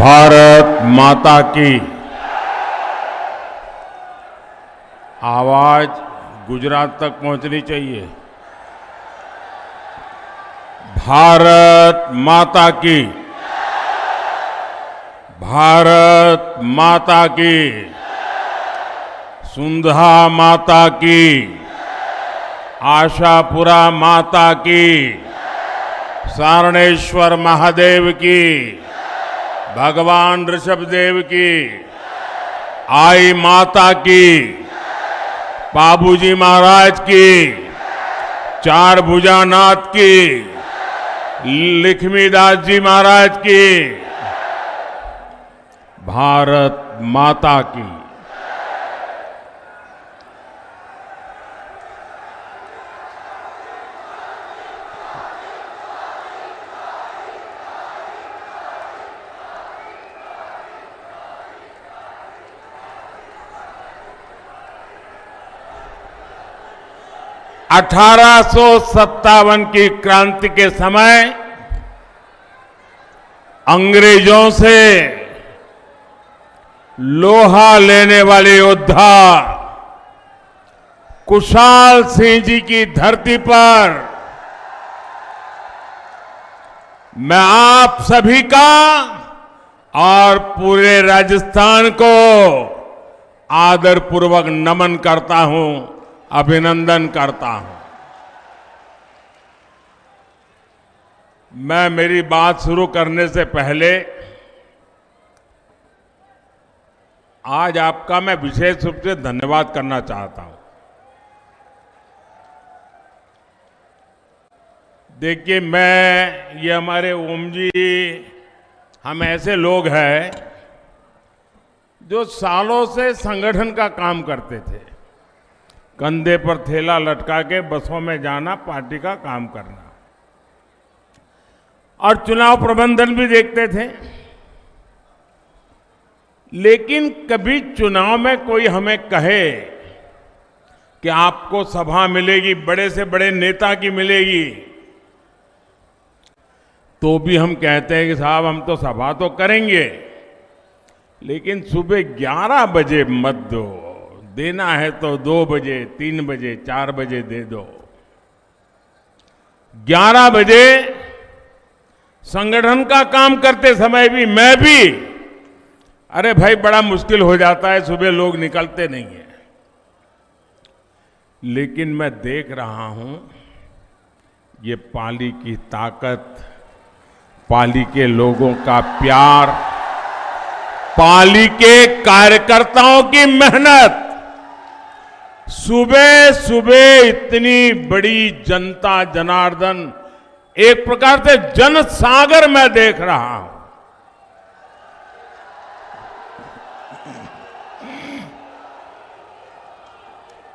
भारत माता की। आवाज गुजरात तक पहुंचनी चाहिए। भारत माता की। भारत माता की। सुंधा माता की। आशापुरा माता की। सारणेश्वर महादेव की। भगवान ऋषभदेव की। आई माता की। बाबूजी महाराज की। चार भुजानाथ की। लक्ष्मीदास जी महाराज की। भारत माता की। (1857) की क्रांति के समय अंग्रेजों से लोहा लेने वाले योद्धा कुशाल सिंह जी की धरती पर मैं आप सभी का और पूरे राजस्थान को आदरपूर्वक नमन करता हूं, अभिनंदन करता हूं। मैं मेरी बात शुरू करने से पहले आज आपका मैं विशेष रूप से धन्यवाद करना चाहता हूं। देखिए, ये हमारे ओम जी, हम ऐसे लोग हैं जो सालों से संगठन का काम करते थे। कंधे पर थैला लटका के बसों में जाना, पार्टी का काम करना और चुनाव प्रबंधन भी देखते थे। लेकिन कभी चुनाव में कोई हमें कहे कि आपको सभा मिलेगी, बड़े से बड़े नेता की मिलेगी, तो भी हम कहते हैं कि साहब हम तो सभा तो करेंगे, लेकिन सुबह 11 बजे मत दो, देना है तो 2 बजे, 3 बजे, 4 बजे दे दो। 11 बजे संगठन का काम करते समय भी मैं भी, अरे भाई बड़ा मुश्किल हो जाता है, सुबह लोग निकलते नहीं है। लेकिन मैं देख रहा हूं ये पाली की ताकत, पाली के लोगों का प्यार, पाली के कार्यकर्ताओं की मेहनत। सुबह सुबह इतनी बड़ी जनता जनार्दन, एक प्रकार से जनसागर मैं देख रहा हूं।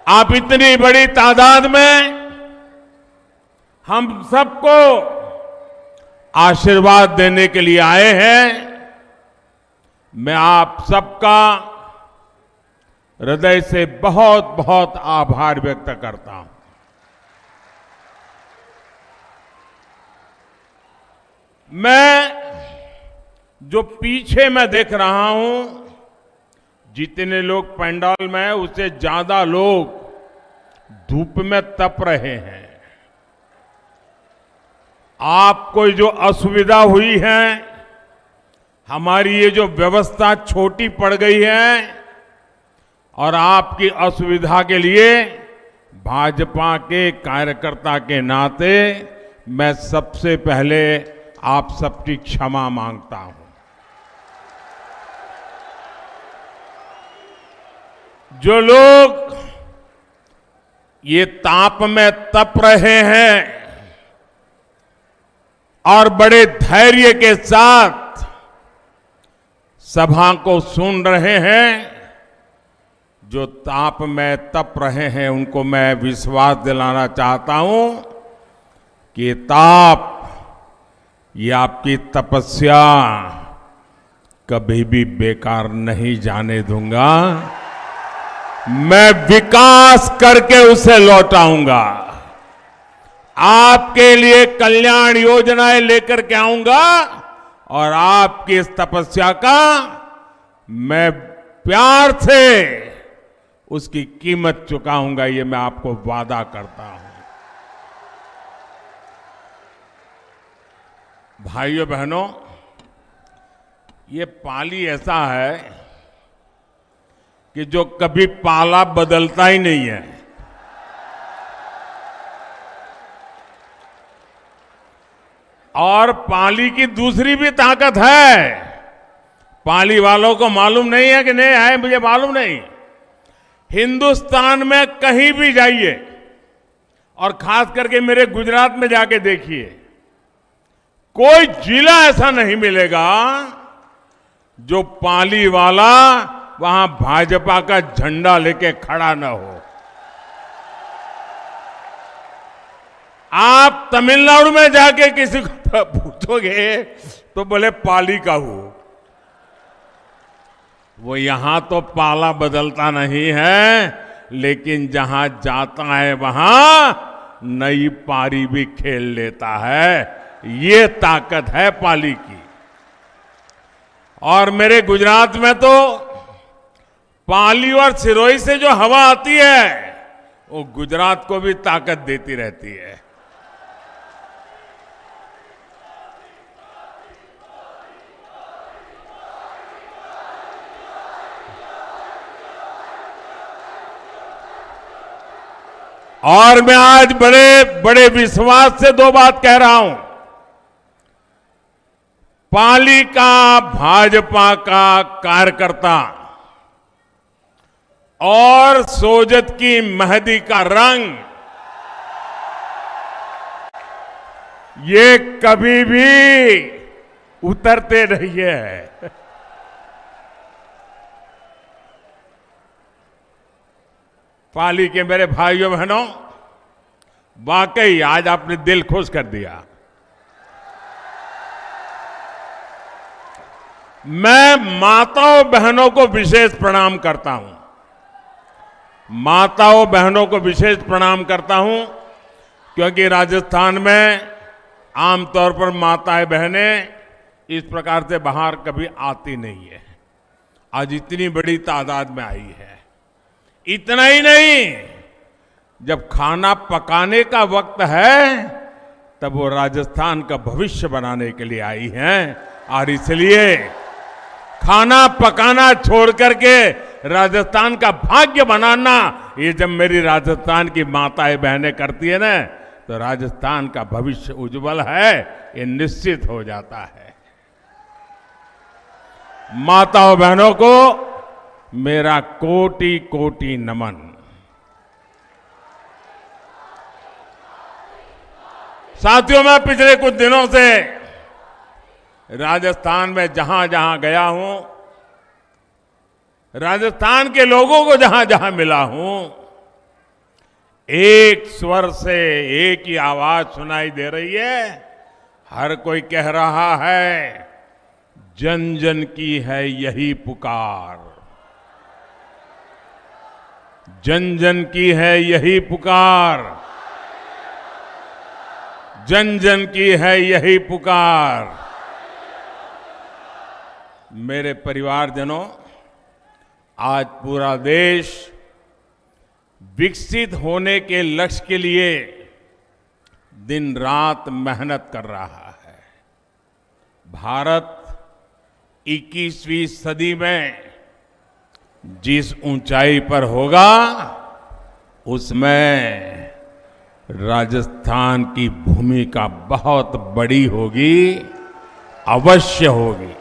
आप इतनी बड़ी तादाद में हम सबको आशीर्वाद देने के लिए आए हैं। मैं आप सबका हृदय से बहुत बहुत आभार व्यक्त करता हूं। मैं जो पीछे मैं देख रहा हूं, जितने लोग पंडाल में हैं उससे ज्यादा लोग धूप में तप रहे हैं। आपको जो असुविधा हुई है, हमारी ये जो व्यवस्था छोटी पड़ गई है, और आपकी असुविधा के लिए भाजपा के कार्यकर्ता के नाते मैं सबसे पहले आप सबकी क्षमा मांगता हूं। जो लोग ये ताप में तप रहे हैं और बड़े धैर्य के साथ सभा को सुन रहे हैं, जो ताप में तप रहे हैं, उनको मैं विश्वास दिलाना चाहता हूं कि ये ताप, ये आपकी तपस्या कभी भी बेकार नहीं जाने दूंगा। मैं विकास करके उसे लौटाऊंगा। आपके लिए कल्याण योजनाएं लेकर के आऊंगा और आपकी इस तपस्या का मैं प्यार से उसकी कीमत चुकाऊंगा, ये मैं आपको वादा करता हूं। भाइयों बहनों, ये पाली ऐसा है कि जो कभी पाला बदलता ही नहीं है। और पाली की दूसरी भी ताकत है। पाली वालों को मालूम नहीं है कि नहीं है, मुझे मालूम नहीं। हिंदुस्तान में कहीं भी जाइए और खास करके मेरे गुजरात में जाके देखिए, कोई जिला ऐसा नहीं मिलेगा जो पाली वाला वहां भाजपा का झंडा लेके खड़ा न हो। आप तमिलनाडु में जाके किसी को पूछोगे तो बोले पाली का हूं। वो यहां तो पाला बदलता नहीं है, लेकिन जहां जाता है वहां नई पारी भी खेल लेता है। ये ताकत है पाली की। और मेरे गुजरात में तो पाली और सिरोही से जो हवा आती है वो गुजरात को भी ताकत देती रहती है। और मैं आज बड़े बड़े विश्वास से दो बात कह रहा हूं। पाली का भाजपा का कार्यकर्ता और सोजत की मेहंदी का रंग ये कभी भी उतरते नहीं है। पाली के मेरे भाइयों बहनों, वाकई आज आपने दिल खुश कर दिया। मैं माताओं बहनों को विशेष प्रणाम करता हूं। माताओं बहनों को विशेष प्रणाम करता हूं क्योंकि राजस्थान में आमतौर पर माताएं बहनें इस प्रकार से बाहर कभी आती नहीं है। आज इतनी बड़ी तादाद में आई है। इतना ही नहीं, जब खाना पकाने का वक्त है तब वो राजस्थान का भविष्य बनाने के लिए आई हैं। और इसलिए खाना पकाना छोड़ करके राजस्थान का भाग्य बनाना, ये जब मेरी राजस्थान की माताएं बहनें करती है ना, तो राजस्थान का भविष्य उज्जवल है, ये निश्चित हो जाता है। माताओं बहनों को मेरा कोटि कोटि नमन। साथियों, मैं पिछले कुछ दिनों से राजस्थान में जहां जहां गया हूं, राजस्थान के लोगों को जहां जहां मिला हूं, एक स्वर से एक ही आवाज सुनाई दे रही है। हर कोई कह रहा है, जन जन की है यही पुकार, जन जन की है यही पुकार, जन जन की है यही पुकार। मेरे परिवारजनों, आज पूरा देश विकसित होने के लक्ष्य के लिए दिन रात मेहनत कर रहा है। भारत 21वीं सदी में जिस ऊंचाई पर होगा, उसमें राजस्थान की भूमिका बहुत बड़ी होगी, अवश्य होगी।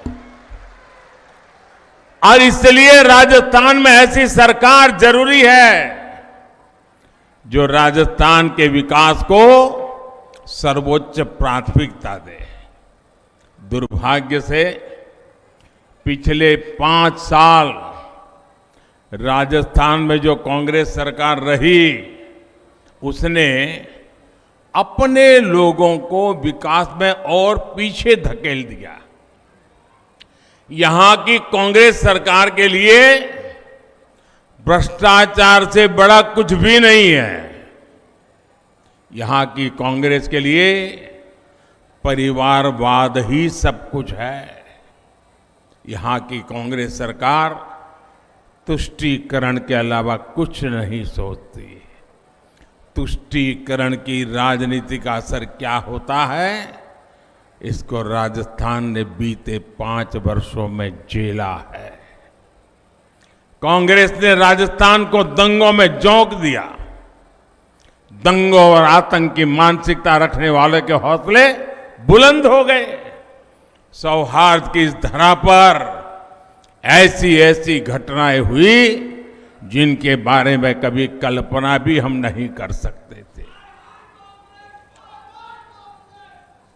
और इसलिए राजस्थान में ऐसी सरकार जरूरी है जो राजस्थान के विकास को सर्वोच्च प्राथमिकता दे। दुर्भाग्य से पिछले 5 साल राजस्थान में जो कांग्रेस सरकार रही, उसने अपने लोगों को विकास में और पीछे धकेल दिया। यहां की कांग्रेस सरकार के लिए भ्रष्टाचार से बड़ा कुछ भी नहीं है। यहां की कांग्रेस के लिए परिवारवाद ही सब कुछ है। यहां की कांग्रेस सरकार तुष्टीकरण के अलावा कुछ नहीं सोचती। तुष्टीकरण की राजनीति का असर क्या होता है, इसको राजस्थान ने बीते 5 वर्षों में झेला है। कांग्रेस ने राजस्थान को दंगों में झोंक दिया। दंगों और आतंक की मानसिकता रखने वालों के हौसले बुलंद हो गए। सौहार्द की इस धरा पर ऐसी ऐसी घटनाएं हुई जिनके बारे में कभी कल्पना भी हम नहीं कर सकते थे।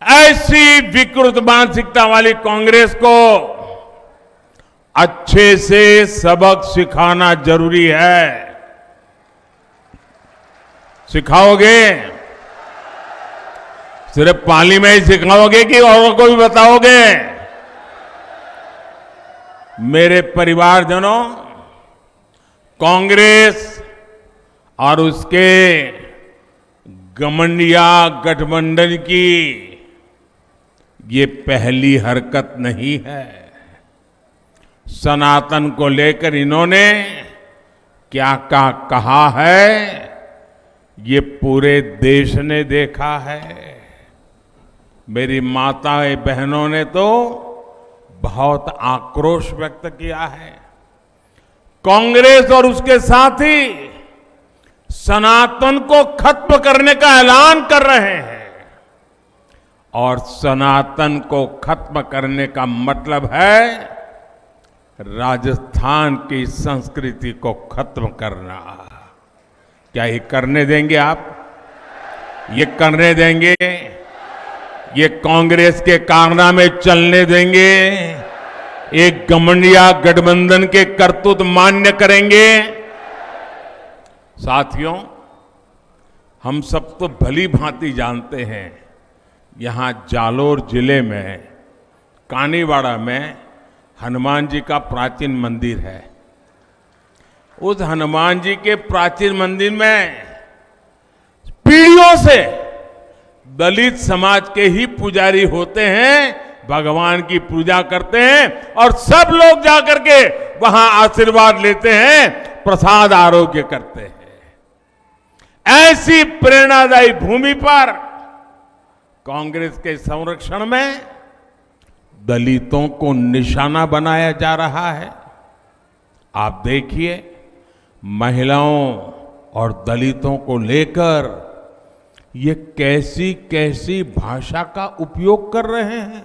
ऐसी विकृत मानसिकता वाली कांग्रेस को अच्छे से सबक सिखाना जरूरी है। सिखाओगे? सिर्फ पाली में ही सिखाओगे कि औरों को भी बताओगे? मेरे परिवारजनों, कांग्रेस और उसके गठबंधनिया गठबंधन की ये पहली हरकत नहीं है। सनातन को लेकर इन्होंने क्या क्या कहा है, ये पूरे देश ने देखा है। मेरी माताएं बहनों ने तो बहुत आक्रोश व्यक्त किया है। कांग्रेस और उसके साथी सनातन को खत्म करने का ऐलान कर रहे हैं। और सनातन को खत्म करने का मतलब है राजस्थान की संस्कृति को खत्म करना। क्या ये करने देंगे आप? ये करने देंगे? ये कांग्रेस के कारनामे चलने देंगे? एक गठबंधनिया गठबंधन के करतूत मान्य करेंगे? साथियों, हम सब तो भली भांति जानते हैं, यहां जालोर जिले में कानीवाड़ा में हनुमान जी का प्राचीन मंदिर है। उस हनुमान जी के प्राचीन मंदिर में पीढ़ियों से दलित समाज के ही पुजारी होते हैं, भगवान की पूजा करते हैं और सब लोग जाकर के वहां आशीर्वाद लेते हैं, प्रसाद आरोग्य करते हैं। ऐसी प्रेरणादायी भूमि पर कांग्रेस के संरक्षण में दलितों को निशाना बनाया जा रहा है। आप देखिए, महिलाओं और दलितों को लेकर ये कैसी कैसी भाषा का उपयोग कर रहे हैं।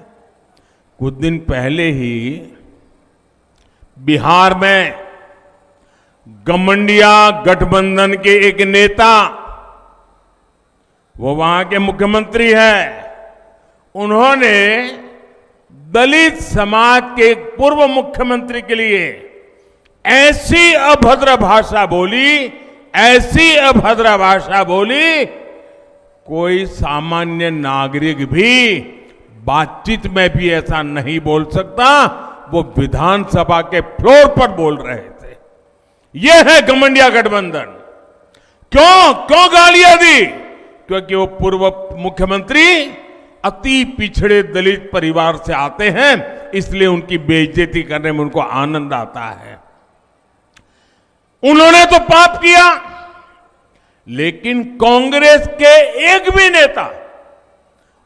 कुछ दिन पहले ही बिहार में गठबंधनिया गठबंधन के एक नेता, वो वहां के मुख्यमंत्री हैं, उन्होंने दलित समाज के एक पूर्व मुख्यमंत्री के लिए ऐसी अभद्र भाषा बोली, ऐसी अभद्र भाषा बोली, कोई सामान्य नागरिक भी बातचीत में भी ऐसा नहीं बोल सकता। वो विधानसभा के फ्लोर पर बोल रहे थे। यह है गठबंधनिया गठबंधन। क्यों गालियां दी? क्योंकि वो पूर्व मुख्यमंत्री अति पिछड़े दलित परिवार से आते हैं, इसलिए उनकी बेइज्जती करने में उनको आनंद आता है। उन्होंने तो पाप किया, लेकिन कांग्रेस के एक भी नेता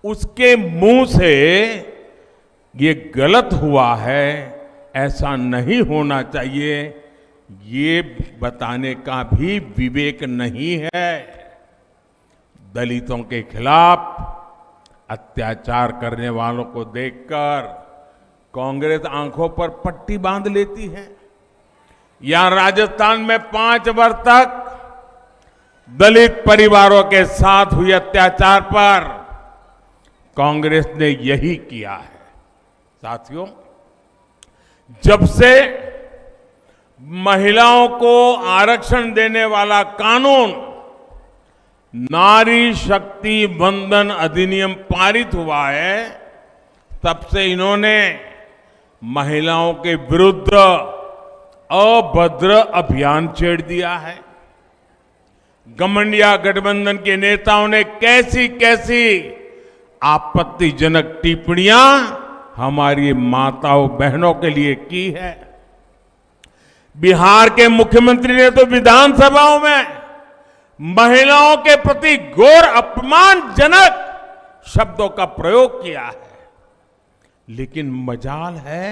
उसके मुंह से ये गलत हुआ है, ऐसा नहीं होना चाहिए, ये बताने का भी विवेक नहीं है। दलितों के खिलाफ अत्याचार करने वालों को देखकर कांग्रेस आंखों पर पट्टी बांध लेती है। यहां राजस्थान में 5 वर्ष तक दलित परिवारों के साथ हुए अत्याचार पर कांग्रेस ने यही किया है। साथियों, जब से महिलाओं को आरक्षण देने वाला कानून नारी शक्ति वंदन अधिनियम पारित हुआ है, तब से इन्होंने महिलाओं के विरुद्ध अभद्र अभियान छेड़ दिया है। गठबंधनिया गठबंधन के नेताओं ने कैसी कैसी आपत्तिजनक टिप्पणियां हमारी माताओं बहनों के लिए की है। बिहार के मुख्यमंत्री ने तो विधानसभाओं में महिलाओं के प्रति घोर अपमानजनक शब्दों का प्रयोग किया है। लेकिन मजाल है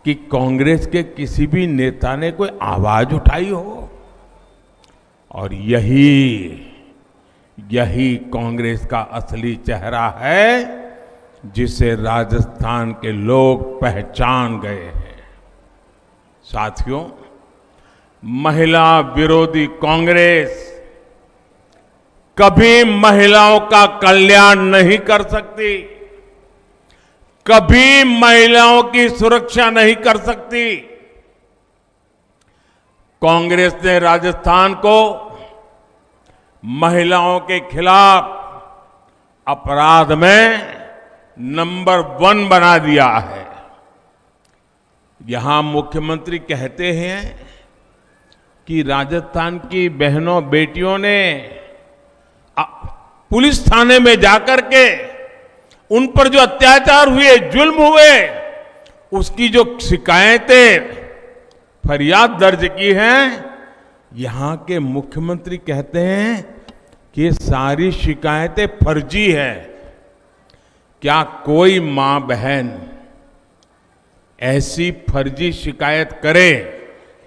कि कांग्रेस के किसी भी नेता ने कोई आवाज उठाई हो। और यही कांग्रेस का असली चेहरा है जिसे राजस्थान के लोग पहचान गए हैं। साथियों, महिला विरोधी कांग्रेस कभी महिलाओं का कल्याण नहीं कर सकती, कभी महिलाओं की सुरक्षा नहीं कर सकती। कांग्रेस ने राजस्थान को महिलाओं के खिलाफ अपराध में नंबर 1 बना दिया है। यहां मुख्यमंत्री कहते हैं कि राजस्थान की बहनों बेटियों ने पुलिस थाने में जाकर के उन पर जो अत्याचार हुए, जुल्म हुए, उसकी जो शिकायतें, फरियाद दर्ज की हैं, यहां के मुख्यमंत्री कहते हैं कि ये सारी शिकायतें फर्जी है। क्या कोई मां बहन ऐसी फर्जी शिकायत करे,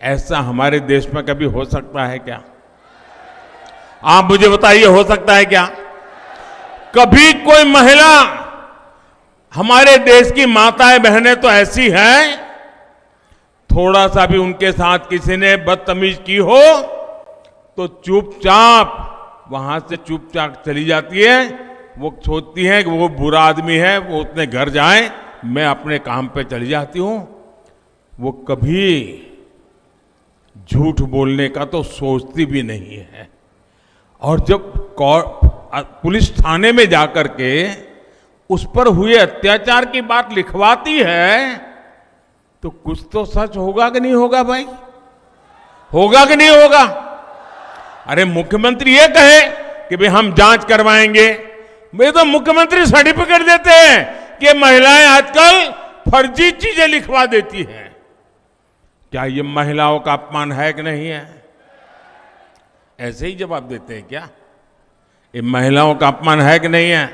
ऐसा हमारे देश में कभी हो सकता है क्या? आप मुझे बताइए, हो सकता है क्या? कभी कोई महिला, हमारे देश की माताएं बहनें तो ऐसी हैं, थोड़ा सा भी उनके साथ किसी ने बदतमीज की हो तो चुपचाप वहां से चुपचाप चली जाती है। वो सोचती है कि वो बुरा आदमी है, वो अपने घर जाए, मैं अपने काम पे चली जाती हूं। वो कभी झूठ बोलने का तो सोचती भी नहीं है। और जब पुलिस थाने में जाकर के उस पर हुए अत्याचार की बात लिखवाती है तो कुछ तो सच होगा कि नहीं होगा भाई? होगा कि नहीं होगा? अरे मुख्यमंत्री ये कहे कि भाई हम जांच करवाएंगे, वे तो मुख्यमंत्री सर्टिफिकेट देते हैं कि महिलाएं आजकल फर्जी चीजें लिखवा देती हैं। क्या ये महिलाओं का अपमान है कि नहीं है? ऐसे ही जवाब देते हैं क्या? ये महिलाओं का अपमान है कि नहीं है?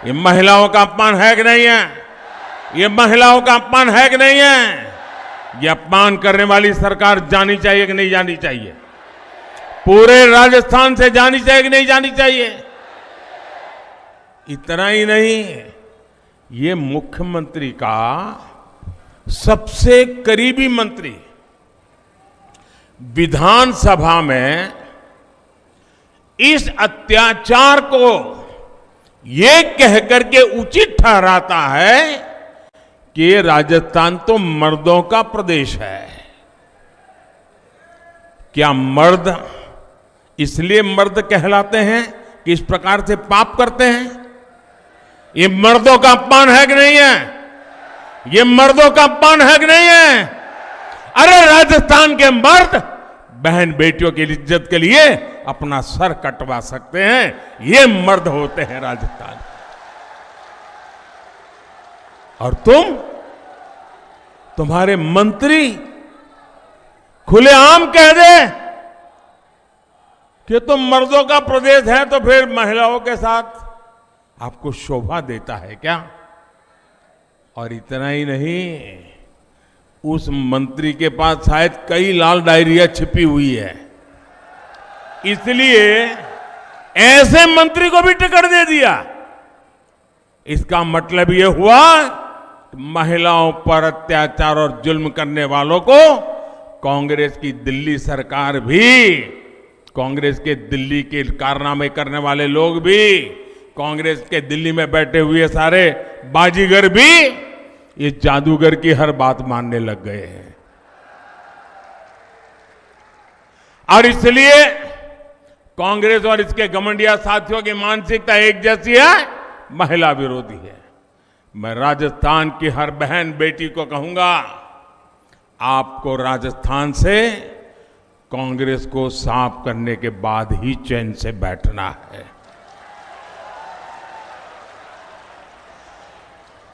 ये महिलाओं का अपमान है कि नहीं है? ये महिलाओं का अपमान है कि नहीं है? ये अपमान करने वाली सरकार जानी चाहिए कि नहीं जानी चाहिए? पूरे राजस्थान से जानी चाहिए कि नहीं जानी चाहिए? इतना ही नहीं, ये मुख्यमंत्री का सबसे करीबी मंत्री विधानसभा में इस अत्याचार को ये कहकर के उचित ठहराता है कि राजस्थान तो मर्दों का प्रदेश है। क्या मर्द इसलिए मर्द कहलाते हैं कि इस प्रकार से पाप करते हैं? ये मर्दों का अपमान है कि नहीं है? ये मर्दों का अपमान है कि नहीं है? अरे राजस्थान के मर्द बहन बेटियों की इज्जत के लिए अपना सर कटवा सकते हैं, ये मर्द होते हैं राजस्थान। और तुम्हारे मंत्री खुलेआम कह दे कि तुम मर्दों का प्रदेश है तो फिर महिलाओं के साथ आपको शोभा देता है क्या? और इतना ही नहीं, उस मंत्री के पास शायद कई लाल डायरिया छिपी हुई है, इसलिए ऐसे मंत्री को भी टिकट दे दिया। इसका मतलब यह हुआ कि महिलाओं पर अत्याचार और जुल्म करने वालों को कांग्रेस की दिल्ली सरकार भी, कांग्रेस के दिल्ली के कारनामे करने वाले लोग भी, कांग्रेस के दिल्ली में बैठे हुए सारे बाजीगर भी ये जादूगर की हर बात मानने लग गए हैं। और इसलिए कांग्रेस और इसके घमंडिया साथियों की मानसिकता एक जैसी है, महिला विरोधी है। मैं राजस्थान की हर बहन बेटी को कहूंगा, आपको राजस्थान से कांग्रेस को साफ करने के बाद ही चैन से बैठना है।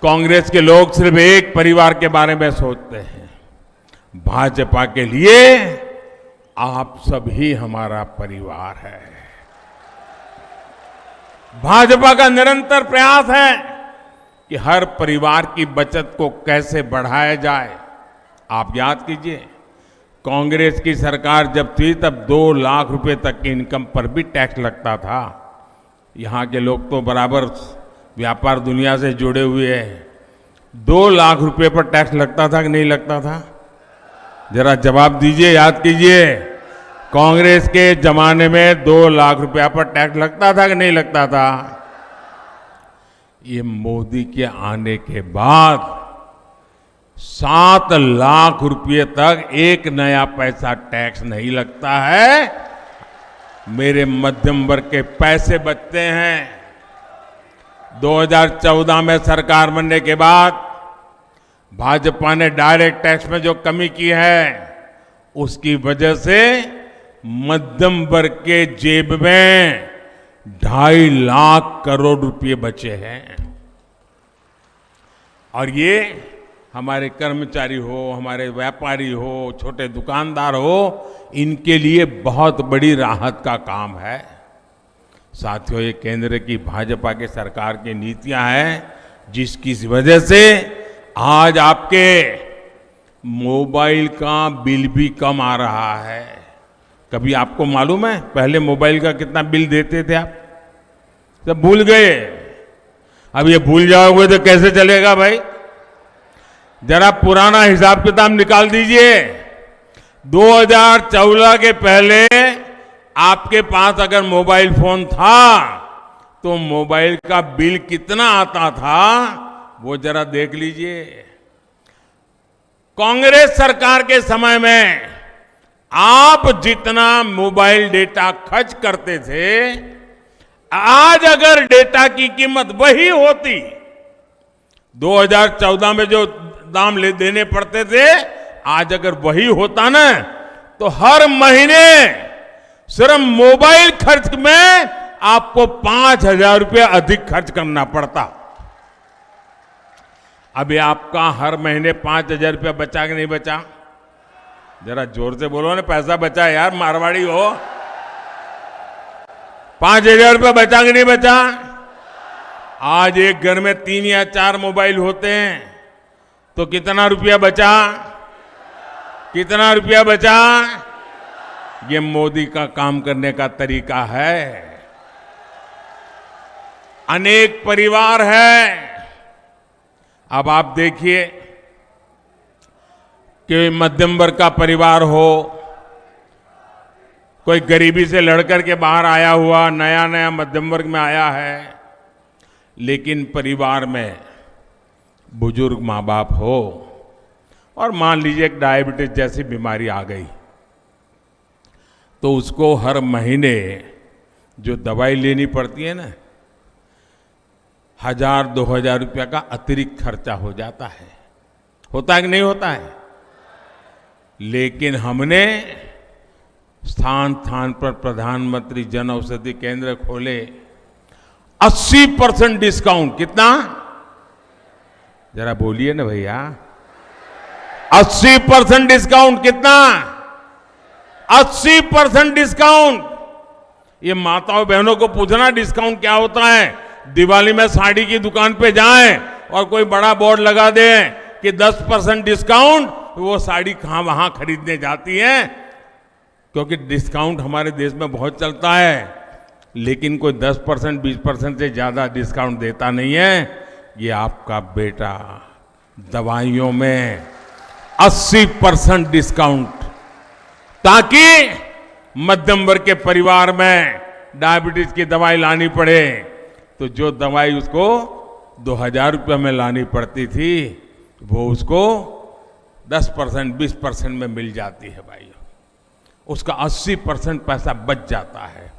कांग्रेस के लोग सिर्फ एक परिवार के बारे में सोचते हैं। भाजपा के लिए आप सब ही हमारा परिवार है। भाजपा का निरंतर प्रयास है कि हर परिवार की बचत को कैसे बढ़ाया जाए। आप याद कीजिए, कांग्रेस की सरकार जब थी तब 2 लाख रुपए तक की इनकम पर भी टैक्स लगता था। यहाँ के लोग तो बराबर व्यापार दुनिया से जुड़े हुए हैं। 2 लाख रुपए पर टैक्स लगता था कि नहीं लगता था? जरा जवाब दीजिए, याद कीजिए। कांग्रेस के जमाने में 2 लाख रुपया पर टैक्स लगता था कि नहीं लगता था? ये मोदी के आने के बाद 7 लाख रुपये तक एक नया पैसा टैक्स नहीं लगता है। मेरे मध्यम वर्ग के पैसे बचते हैं। 2014 में सरकार बनने के बाद भाजपा ने डायरेक्ट टैक्स में जो कमी की है, उसकी वजह से मध्यम वर्ग के जेब में 2.5 लाख करोड़ रुपए बचे हैं। और ये हमारे कर्मचारी हो, हमारे व्यापारी हो, छोटे दुकानदार हो, इनके लिए बहुत बड़ी राहत का काम है। साथियों, ये केंद्र की भाजपा के सरकार की नीतियां हैं, जिसकी वजह से आज आपके मोबाइल का बिल भी कम आ रहा है। कभी आपको मालूम है पहले मोबाइल का कितना बिल देते थे आप? सब भूल गए। अब ये भूल जाओगे तो कैसे चलेगा भाई? जरा पुराना हिसाब किताब निकाल दीजिए। 2014 के पहले आपके पास अगर मोबाइल फोन था तो मोबाइल का बिल कितना आता था, वो जरा देख लीजिए। कांग्रेस सरकार के समय में आप जितना मोबाइल डेटा खर्च करते थे, आज अगर डेटा की कीमत वही होती, 2014 में जो दाम देने पड़ते थे, आज अगर वही होता ना, तो हर महीने सिर्फ मोबाइल खर्च में आपको 5,000 रुपये अधिक खर्च करना पड़ता। अभी आपका हर महीने 5,000 रुपया बचा कि नहीं बचा? जरा जोर से बोलो ना, पैसा बचा यार, मारवाड़ी हो। 5,000 रुपया बचा कि नहीं बचा? आज एक घर में 3 या 4 मोबाइल होते हैं तो कितना रुपया बचा? कितना रुपया बचा? ये मोदी का काम करने का तरीका है। अनेक परिवार है। अब आप देखिए कि मध्यम वर्ग का परिवार हो, कोई गरीबी से लड़कर के बाहर आया हुआ नया नया मध्यम वर्ग में आया है, लेकिन परिवार में बुजुर्ग माँ बाप हो और मान लीजिए एक डायबिटीज जैसी बीमारी आ गई, तो उसको हर महीने जो दवाई लेनी पड़ती है ना, 1,000-2,000 रुपया का अतिरिक्त खर्चा हो जाता है। होता है कि नहीं होता है? लेकिन हमने स्थान स्थान पर प्रधानमंत्री जन औषधि केंद्र खोले। 80% डिस्काउंट। कितना? जरा बोलिए ना भैया। 80% डिस्काउंट। कितना? 80% डिस्काउंट। ये माताओं बहनों को पूछना डिस्काउंट क्या होता है। दिवाली में साड़ी की दुकान पे जाएं और कोई बड़ा बोर्ड लगा दें कि 10% डिस्काउंट, वो साड़ी कहां वहां खरीदने जाती हैं, क्योंकि डिस्काउंट हमारे देश में बहुत चलता है, लेकिन कोई 10% 20% से ज्यादा डिस्काउंट देता नहीं है। ये आपका बेटा दवाइयों में 80% डिस्काउंट, ताकि मध्यम वर्ग के परिवार में डायबिटीज की दवाई लानी पड़े तो जो दवाई उसको 2,000 रुपये में लानी पड़ती थी, वो उसको 10% 20% में मिल जाती है भाई। उसका 80% पैसा बच जाता है।